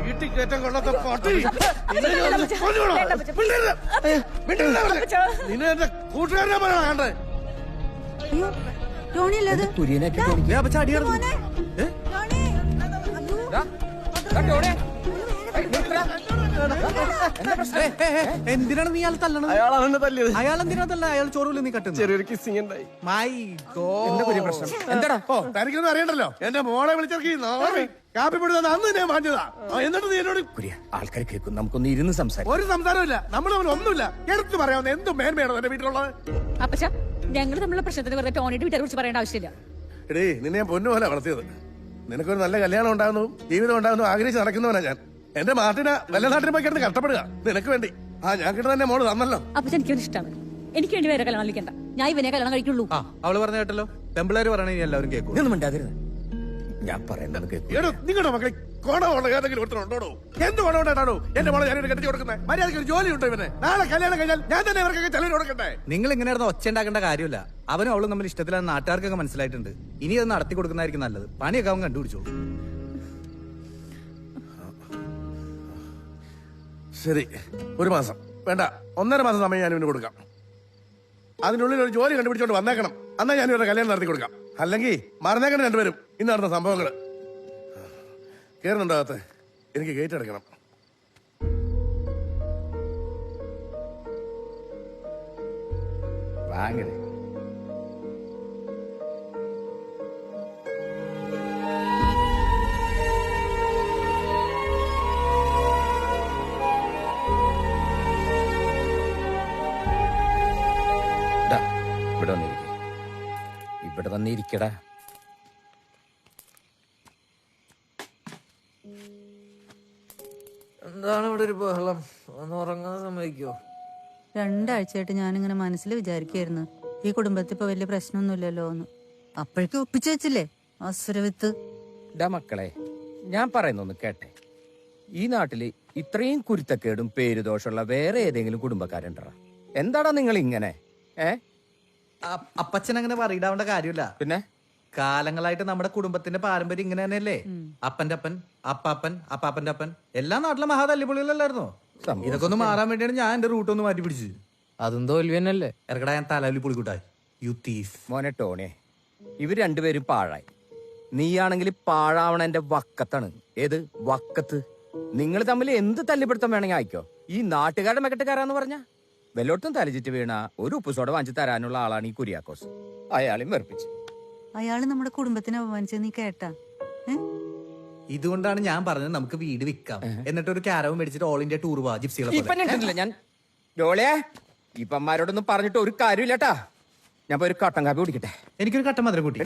വീട്ടിൽ കയറ്റം കൊള്ളാത്ത പാട്ടി നിന്നെ എന്റെ കൂട്ടുകാരനെ പറയണ കണ്ടേ. എന്തിനാണ് നീ അയാൾ തല്ലണത്? അയാളാണ് തല്ലിയത്. അയാൾ എന്തിനാ തല്ല? അയാൾ ചോറിൽ നീ കട്ടുന്നു. ചെറിയൊരു കിസ്സിങ് ഉണ്ടായി. My God. എന്താ പുതിയ പ്രശ്നം? എന്താടാ? ഓ തനിക്കൊന്നും അറിയണ്ടല്ലോ. എന്റെ മോളെ വിളിച്ചിറക്കി കാപ്പി പിടിച്ചത് അന്ന് ഞാൻ മാറ്റിയതാ. എന്നിട്ട് നീ എന്നോട് ആൾക്കാർ കേൾക്കും, നമുക്കൊന്ന് ഇരുന്ന് സംസാരിക്കും. ഒരു സംസാരമില്ല, നമ്മൾ തമ്മിൽ ഒന്നുമില്ല. എടുത്തു പറയാവുന്ന എന്തും മേന്മയാണോ എന്റെ വീട്ടിലുള്ളത്? അപ്പച്ച ഞങ്ങൾ തമ്മിലുള്ള പ്രശ്നത്തിന് വെറുതെ ടോണിയുടെ വീട്ടിനെ കുറിച്ച് പറയേണ്ട ആവശ്യമില്ല. എടീ, നിന്നെ ഞാൻ പൊന്നുപോലെ വളർത്തിയത്. നിനക്കൊരു നല്ല കല്യാണം ഉണ്ടാകുന്നു, ജീവിതം ഉണ്ടാകുന്നു ആഗ്രഹിച്ച് നടക്കുന്നവനാ ഞാൻ. എന്റെ നാട്ടിനെ വല്ല നാട്ടിനെ പോയി കിടന്ന് കഷ്ടപ്പെടുക നിനക്ക് വേണ്ടി. ഞാൻ കിട്ടുന്ന തന്നെ മോള് തന്നല്ലോ. അപ്പച്ച എനിക്കൊരു ഇഷ്ടമാണ്. എനിക്ക് വേണ്ടി വേറെ കല്യാണം കഴിക്കണ്ട. ഞാൻ ഇവനെ കല്യാണം കഴിക്കുള്ളൂ. അവള് പറഞ്ഞ കേട്ടല്ലോ, പെമ്പിളേര് പറയണ എല്ലാവരും കേൾക്കും. ഒന്നും മിണ്ടാതിരുന്ന് ഞാൻ പറയുന്നത് കേൾക്കും. എടോ, നിങ്ങളുടെ മക്കളെ കോണമുള്ള ഏതെങ്കിലും ഒരുത്തരുണ്ടോ? എന്ത് കോണമുണ്ടാണോ എന്റെ മോളെ ഞാനിവിടെ കെട്ടിച്ചു കൊടുക്കുന്നത്? മര്യാദയ്ക്ക് ഒരു ജോലി ഉണ്ടോ ഇവന്? നാളെ കല്യാണം കഴിഞ്ഞാൽ ഞാൻ തന്നെ ഇവർക്കൊക്കെ ചെലവിന് കൊടുക്കട്ടെ. നിങ്ങൾ ഇങ്ങനെ ഒച്ച ഉണ്ടാക്കേണ്ട കാര്യമില്ല. അവനും അവളും തമ്മിൽ ഇഷ്ടത്തിലാന്ന് നാട്ടുകാർക്കൊക്കെ മനസ്സിലായിട്ടുണ്ട്. ഇനി അത് നടത്തി കൊടുക്കുന്നതായിരിക്കും നല്ലത്. പണിയൊക്കെ അവൻ കണ്ടുപിടിച്ചോളൂ. ശരി, ഒരു മാസം വേണ്ട, 1.5 മാസം സമയം ഞാൻ ഇവന് കൊടുക്കാം. അതിനുള്ളിൽ ഒരു ജോലി കണ്ടുപിടിച്ചോണ്ട് വന്നേക്കണം. എന്നാ ഞാൻ ഇവരുടെ കല്യാണം നടത്തി കൊടുക്കാം. അല്ലെങ്കിൽ മറന്നേക്കണം രണ്ടുപേരും. ഇന്ന് നടന്ന സംഭവങ്ങള് കേറുന്നുണ്ടാകത്തെ. എനിക്ക് ഗേറ്റ് അടയ്ക്കണം. വാങ്ങല് ഇവിടെ വന്നിരിക്ക. ഇവിടെ വന്നിരിക്കടാ. എന്താണ് ഇവിടെ ഒരു ബഹളം? ഒന്ന് ഉറങ്ങാൻ സമ്മതിക്കോ? 2 ആഴ്ചയായിട്ട് ഞാനിങ്ങനെ മനസ്സിൽ വിചാരിക്കായിരുന്നു, ഈ കുടുംബത്തിൽ ഇപ്പൊ വലിയ പ്രശ്നമൊന്നുമില്ലല്ലോ എന്ന്. അപ്പോഴേക്കും ഒപ്പിച്ചു വെച്ചില്ലേ അസുരവിത്ത്. മക്കളെ, ഞാൻ പറയുന്നൊന്ന് കേട്ടെ. ഈ നാട്ടില് ഇത്രയും കുരുത്തക്കേടും പേരുദോഷമുള്ള വേറെ ഏതെങ്കിലും കുടുംബക്കാരുണ്ടോ? എന്താടാ നിങ്ങൾ ഇങ്ങനെ? അപ്പച്ചൻ അങ്ങനെ പറയിടാവേണ്ട കാര്യമില്ല. പിന്നെ കാലങ്ങളായിട്ട് നമ്മുടെ കുടുംബത്തിന്റെ പാരമ്പര്യം ഇങ്ങനെ തന്നെയല്ലേ? അപ്പന്റെ അപ്പൻ, അപ്പാപ്പൻ, അപ്പാപ്പന്റെ അപ്പൻ, എല്ലാ നാട്ടിലും മഹാ തല്ലിപ്പൊളികളല്ലായിരുന്നോ? ഇതൊക്കെ ഒന്ന് മാറാൻ വേണ്ടിയാണ് ഞാൻ എന്റെ റൂട്ട് ഒന്ന് മാറ്റി പിടിച്ചത്. അതും തോൽവി തന്നെയല്ലേ? ഇറക്കടാ, ഞാൻ തലവലി പൊളിക്കൂട്ടായി. U thief. മോനെ ടോണേ, ഇവർ രണ്ടുപേരും പാഴായി. നീയാണെങ്കിൽ പാഴാവണ എന്റെ വക്കത്താണ്. ഏത് വക്കത്ത്? നിങ്ങൾ തമ്മിൽ എന്ത് തല്ലിപ്പിടുത്തം വേണമെങ്കിൽ ആയിക്കോ. ഈ നാട്ടുകാരുടെ മെക്കട്ടുകാരാന്ന് പറഞ്ഞ വെല്ലോട്ടും തലചിറ്റ് വീണ ഒരു ഉപ്പുസോട വാങ്ങിച്ചു തരാനുള്ള ആളാണ് ഈ കുര്യാക്കോസ്. അയാളെയും വെറുപ്പിച്ച്. അയാള് നമ്മുടെ കുടുംബത്തിനെ അപമാനിച്ചത് നീ കേട്ടാ? ഇതുകൊണ്ടാണ് ഞാൻ പറഞ്ഞത് നമുക്ക് വീട് വിൽക്കാം, എന്നിട്ട് ഒരു കാരവൻ മേടിച്ചിട്ട് ഓൾ ഇന്ത്യ ടൂർ പോവാ ജിപ്സികളെ. ഞാൻ ഡോളെ ഇപ്പന്മാരോടൊന്നും പറഞ്ഞിട്ട് ഒരു കാര്യമില്ലട്ടാ. ഞാൻ പോയി ഒരു കട്ടൻ കാപ്പി കുടിക്കട്ടെ. എനിക്കൊരു കട്ടൻ മധുരം കൂട്ടി.